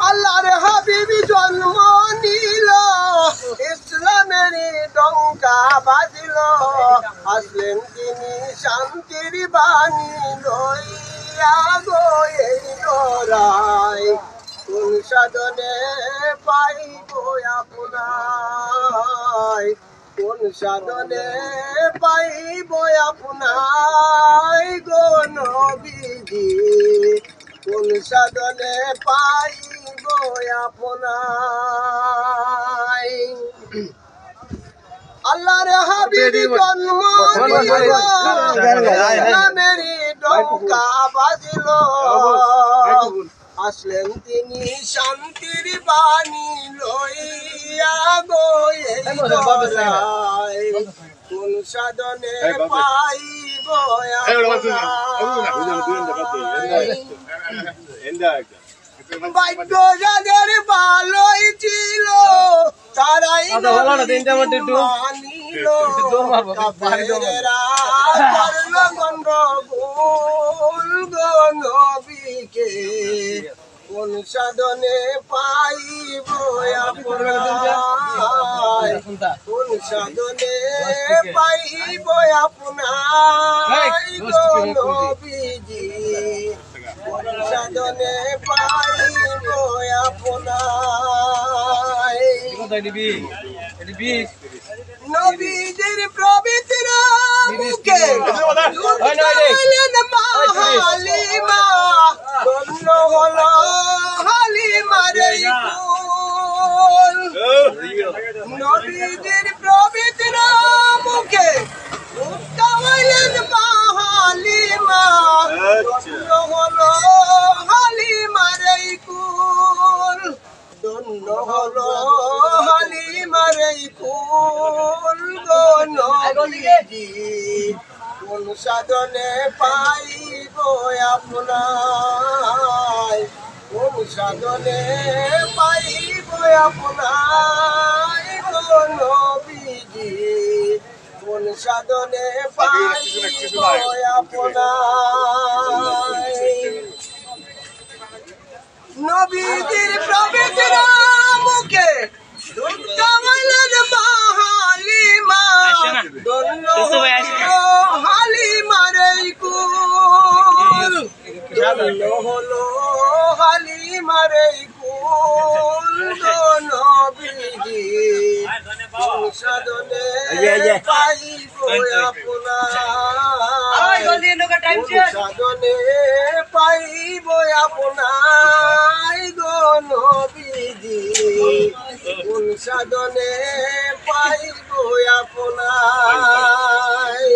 আল্লাহর হাবিবি জন্ম নিল, ইসলামের ডঙ্কা বাজিল, আসলেন তিনি শান্তির বাণী লইয়া গো এই লড়াই, কোন সাধনে পাইব আপনায়, কোন সাধনে পাইব আপনায় গো নবীজি, কোন সাধনে পাইব আপনায়। আল্লাহর হাবিবি জন্ম নিল, ইসলামের ডঙ্কা বাজিল, আসলেন তিনি শান্তির বাণী লইয়া গো এই লড়াই, কোন সাধনে পাইব ভাগ্য যাদের ভালোই ছিল তারাই মানিল, কাফেরেরা করল গন্ডগোল গো নবীকে, কোন সাধনে পাইব আপনায়, কোন সাধনে পাইব আপনায় গো নবীজি, কোন সাধনে পাইব আপনায়। নবীজির পবিত্র মুখে দুধ খাইলেন মা হালিমা, ধন্য হলো হালিমার এই কুল। নবীজির পবিত্র মুখে দুধ খাইলেন মা হালিমা, ধন্য হলো হালিমার এই কুল, ধন্য হলো হালিমার এই কুল গো নবীজি, কোন সাধনে পাইব আপনায়, কোন সাধনে পাইব আপনায় গো নবীজি, কোন সাধনে পাইব আপনায়। নবীজির পবিত্র মুখে দুধ খাওয়াইলেন মা হালিমা, ধন্য হলো হালিমার এই কুল, ধন্য হলো হালিমার এই কুল গো নবীজি, কোন সাধনে পাইব আপনায়, কোন সাধনে পাইব আপনায় গো নবীজি, কোন সাধনে পাইব আপনায়।